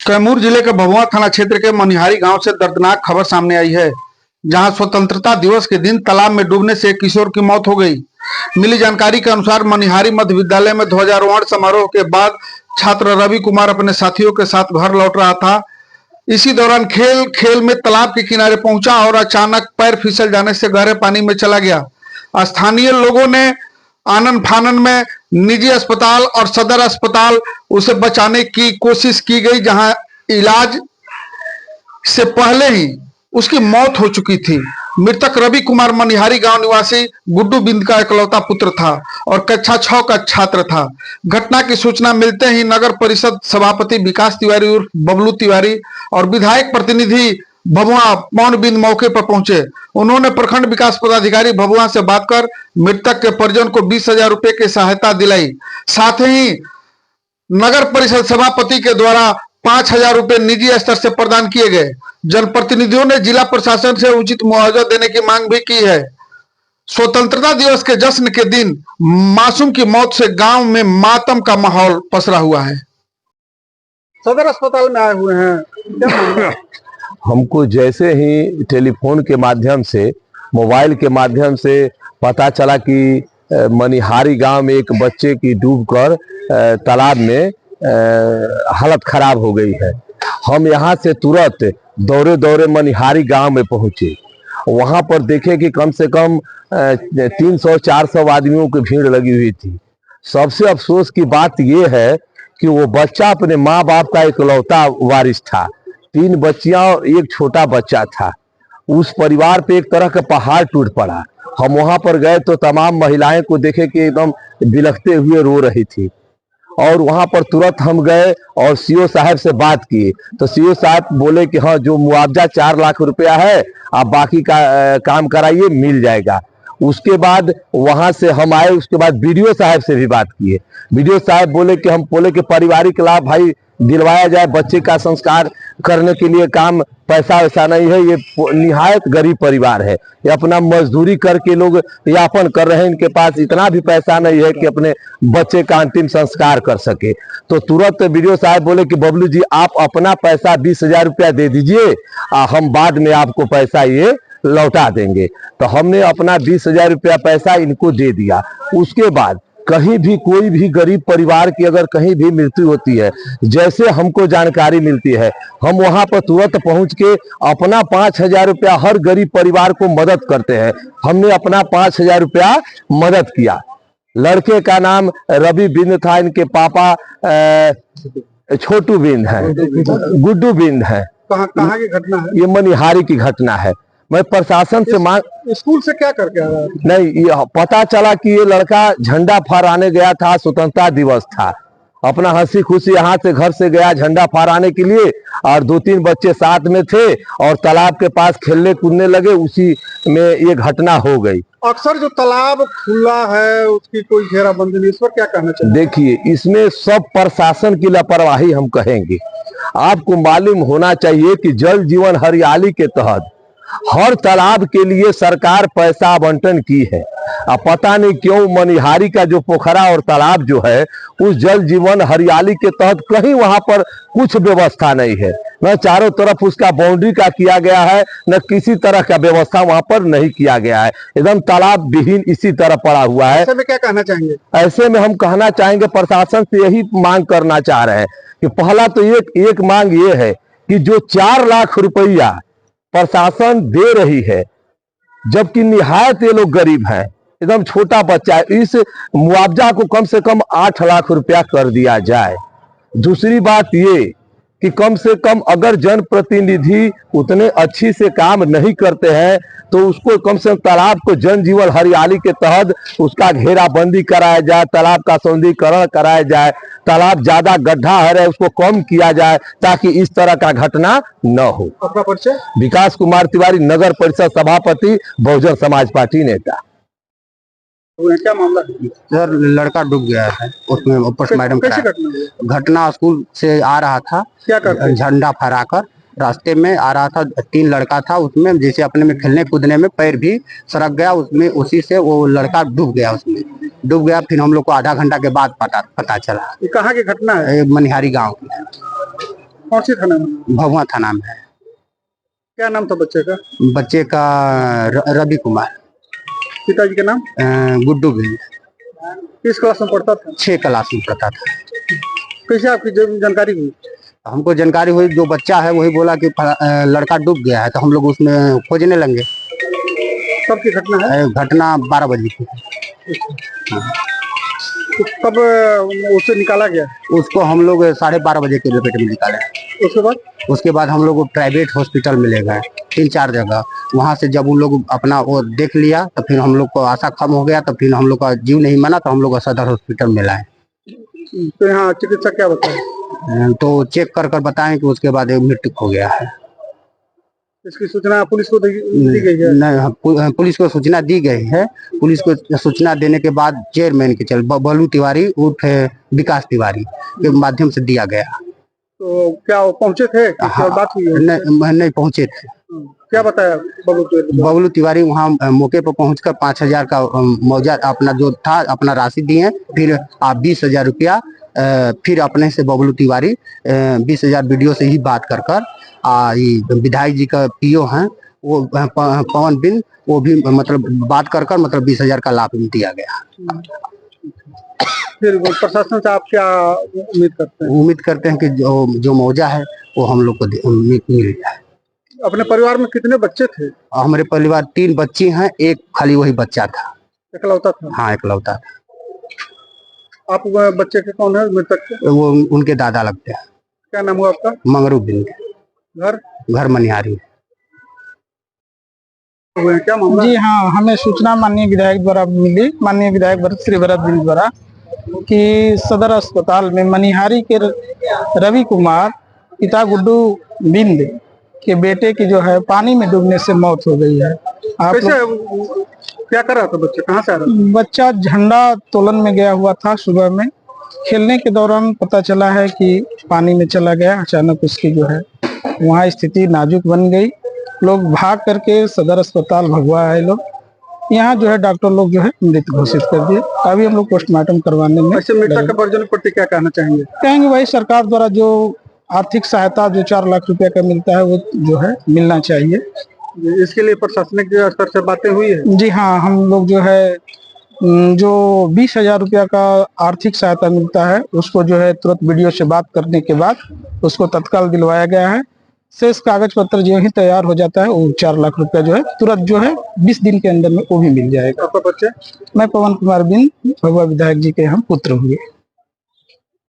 कैमूर जिले के भभुआ थाना क्षेत्र के मनिहारी गांव से दर्दनाक खबर सामने आई है, जहां स्वतंत्रता दिवस के दिन तालाब में डूबने से एक किशोर की मौत हो गई। मिली जानकारी के अनुसार मनिहारी मध्य विद्यालय में ध्वजारोहण समारोह के बाद छात्र रवि कुमार अपने साथियों के साथ घर लौट रहा था। इसी दौरान खेल खेल में तालाब के किनारे पहुंचा और अचानक पैर फिसल जाने से गहरे पानी में चला गया। स्थानीय लोगों ने आनन फानन में निजी अस्पताल और सदर अस्पताल उसे बचाने की कोशिश की गई, जहां इलाज से पहले ही उसकी मौत हो चुकी थी। मृतक रवि कुमार मनिहारी गांव निवासी गुड्डू बिंद का इकलौता पुत्र था और कक्षा 6 का छात्र था। घटना की सूचना मिलते ही नगर परिषद सभापति विकास तिवारी उर्फ बबलू तिवारी और विधायक प्रतिनिधि भभुआ पवन बिंद मौके पर पहुंचे। उन्होंने प्रखंड विकास पदाधिकारी भभुआ से बात कर मृतक के परिजन को 20,000 रुपए की सहायता दिलाई। साथ ही नगर परिषद सभापति के द्वारा 5,000 रुपए निजी स्तर से प्रदान किए गए। जनप्रतिनिधियों ने जिला प्रशासन से उचित मुआवजा देने की मांग भी की है। स्वतंत्रता दिवस के जश्न के दिन मासूम की मौत से गांव में मातम का माहौल पसरा हुआ है। सदर अस्पताल में आए हुए हैं। हमको जैसे ही टेलीफोन के माध्यम से, मोबाइल के माध्यम से पता चला कि मनिहारी गांव में एक बच्चे की डूबकर तालाब में हालत खराब हो गई है। हम यहां से तुरंत दौड़े दौड़े मनिहारी गांव में पहुंचे। वहां पर देखे कि कम से कम 300-400 आदमियों की भीड़ लगी हुई थी। सबसे अफसोस की बात यह है कि वो बच्चा अपने माँ बाप का इकलौता वारिस था। 3 बच्चियां और एक छोटा बच्चा था। उस परिवार पे एक तरह का पहाड़ टूट पड़ा। हम वहां पर गए तो तमाम महिलाएं को देखे कि एकदम बिलखते हुए रो रही थी और वहां पर तुरंत हम गए और सीओ साहब से बात की तो सीओ साहब बोले कि हाँ, जो मुआवजा 4 लाख रुपया है आप बाकी का काम कराइए, मिल जाएगा। उसके बाद वहां से हम आए, उसके बाद बीडीओ साहब से भी बात किए। बीडीओ साहब बोले कि पारिवारिक लाभ भाई दिलवाया जाए, बच्चे का संस्कार करने के लिए काम पैसा वैसा नहीं है। ये निहायत गरीब परिवार है, ये अपना मजदूरी करके लोग यापन कर रहे हैं। इनके पास इतना भी पैसा नहीं है कि अपने बच्चे का अंतिम संस्कार कर सके। तो तुरंत बीडीओ साहब बोले कि बबलू जी आप अपना पैसा 20,000 रुपया दे दीजिए, हम बाद में आपको पैसा ये लौटा देंगे। तो हमने अपना 20,000 रुपया पैसा इनको दे दिया। उसके बाद कहीं भी कोई भी गरीब परिवार की अगर कहीं भी मृत्यु होती है, जैसे हमको जानकारी मिलती है, हम वहां पर तुरंत पहुंच के अपना 5,000 रुपया हर गरीब परिवार को मदद करते हैं। हमने अपना 5,000 रुपया मदद किया। लड़के का नाम रवि बिंद था, इनके पापा छोटू बिंद है, गुड्डू बिंद है। कहाँ की घटना है? ये मनिहारी की घटना है। मैं प्रशासन से मांग, स्कूल से क्या करके आया? नहीं, ये पता चला कि ये लड़का झंडा फहराने गया था, स्वतंत्रता दिवस था। अपना हंसी खुशी यहाँ से घर से गया झंडा फहराने के लिए और 2-3 बच्चे साथ में थे और तालाब के पास खेलने कूदने लगे। उसी में ये घटना हो गई। अक्सर जो तालाब खुला है उसकी कोई घेराबंदी नहीं, इस पर क्या कहना चाहिए? देखिए, इसमें सब प्रशासन की लापरवाही हम कहेंगे। आपको मालूम होना चाहिए कि जल जीवन हरियाली के तहत हर तालाब के लिए सरकार पैसा आवंटन की है। अब पता नहीं क्यों मनिहारी का जो पोखरा और तालाब जो है उस जल जीवन हरियाली के तहत कहीं वहां पर कुछ व्यवस्था नहीं है। न चारों तरफ उसका बाउंड्री का किया गया है, न किसी तरह का व्यवस्था वहां पर नहीं किया गया है। एकदम तालाब विहीन इसी तरह पड़ा हुआ है। ऐसे में क्या कहना चाहेंगे? ऐसे में हम कहना चाहेंगे, प्रशासन से यही मांग करना चाह रहे हैं कि पहला तो एक मांग ये है कि जो 4 लाख रुपया प्रशासन दे रही है, जबकि निहायत ये लोग गरीब हैं, एकदम छोटा बच्चा है, इस मुआवजा को कम से कम 8 लाख रुपया कर दिया जाए। दूसरी बात ये कि कम से कम अगर जनप्रतिनिधि उतने अच्छी से काम नहीं करते हैं तो उसको कम से कम तालाब को जन जीवन हरियाली के तहत उसका घेराबंदी कराया जाए, तालाब का सौंदर्यीकरण कराया जाए, तालाब ज्यादा गड्ढा है उसको कम किया जाए ताकि इस तरह का घटना न हो। अपना परिचय? विकास कुमार तिवारी, नगर परिषद सभापति, बहुजन समाज पार्टी नेता। क्या मामला? सर, लड़का डूब गया है उसमें, ऊपर से मैडम घटना स्कूल से आ रहा था, क्या करता? झंडा फहराकर रास्ते में आ रहा था। 3 लड़का था उसमें, जैसे अपने में खेलने कूदने में पैर भी सरक गया उसमें, उसी से वो लड़का डूब गया। उसमें डूब गया। फिर हम लोग को आधा घंटा के बाद पता चला। ये कहाँ की घटना है? मनिहारी गाँव की। कौन सी थाना में? भभुआ थाना में है। क्या नाम था बच्चे का? बच्चे का रवि कुमार। पिताजी का नाम? गुड्डू बिंद। किस क्लास में पढ़ता था? 6 क्लास में पढ़ता था। कैसे आपकी जानकारी हुई? हमको जानकारी हुई, जो बच्चा है वही बोला कि लड़का डूब गया है, तो हम लोग उसमें खोजने लगे। कब की घटना है? घटना 12 बजे की। तो कब उसे निकाला गया? उसको हम लोग 12:30 बजे के लपेट में निकाले। उसके बाद हम लोग प्राइवेट हॉस्पिटल में ले गए 3-4 जगह। वहां से जब उन लोग अपना वो देख लिया तो फिर हम लोग को आशा खत्म हो गया, तो फिर हम लोग का जीव नहीं माना, तो हम लोग सदर हॉस्पिटल में लाए। तो यहाँ चिकित्सक क्या बताए? तो चेक कर बताएं कि उसके बाद मृत्यु हो गया है। इसकी सूचना पुलिस को दी गई है? नहीं, पुलिस को सूचना दी गई है। पुलिस को सूचना देने के बाद चेयरमैन के बबलू तिवारी उर्फ विकास तिवारी के माध्यम से दिया गया। तो क्या वो पहुंचे थे? हाँ, बात हुई है? नहीं पहुंचे थे। क्या बताया बबलू तिवारी? वहाँ मौके पर पहुंचकर 5,000 का मौजा अपना जो था अपना राशि दिए। फिर आप 20,000 रुपया फिर अपने से बबलू तिवारी 20,000 वीडियो से ही बात कर विधायक जी का पीओ हैं वो पवन बिंद, वो भी मतलब बात कर मतलब 20,000 का लाभ दिया गया। फिर प्रशासन से आप क्या उम्मीद करते हैं? उम्मीद करते हैं कि जो मौजा है वो हम लोग को मिल जाए। अपने परिवार में कितने बच्चे थे? हमारे परिवार 3 बच्ची हैं, एक खाली वही बच्चा था। इकलौता था? हाँ, इकलौता था। आप बच्चे के कौन है मृतक के? वो उनके दादा लगते हैं। क्या नाम हुआ आपका? मंगरू बिंद। घर मनिहारी। क्या मामला? जी हाँ, हमें सूचना माननीय विधायक द्वारा मिली, माननीय विधायक श्री भरत बिंद द्वारा, कि सदर अस्पताल में मनिहारी के रवि कुमार पिता गुड्डू बिंद के बेटे की जो है पानी में डूबने से मौत हो गई है। आप क्या कर रहा था बच्चा? कहाँ से आ रहा था? बच्चा झंडा तोलन में गया हुआ था। सुबह में खेलने के दौरान पता चला है कि पानी में चला गया। अचानक उसकी जो है वहाँ स्थिति नाजुक बन गई। लोग भाग करके सदर अस्पताल भगवा आए लोग। यहाँ जो है डॉक्टर लोग जो है मृत घोषित कर दिए। अभी हम लोग पोस्टमार्टम करवाने में। ऐसे मृतक के परिजनों को क्या कहना चाहेंगे? कहेंगे भाई सरकार द्वारा जो आर्थिक सहायता जो 4 लाख रुपए का मिलता है वो जो है मिलना चाहिए। इसके लिए प्रशासनिक स्तर से बातें हुई है? जी हाँ, हम लोग जो है जो 20,000 रुपया का आर्थिक सहायता मिलता है उसको जो है तुरंत वीडियो से बात करने के बाद उसको तत्काल दिलवाया गया है। शेष कागज पत्र जो ही तैयार हो जाता है वो 4 लाख रुपया जो है तुरंत जो है 20 दिन के अंदर में वो भी मिल जाएगा। आपका बच्चे? मैं पवन कुमार बिंद, भगवा विधायक जी के हम पुत्र हुए।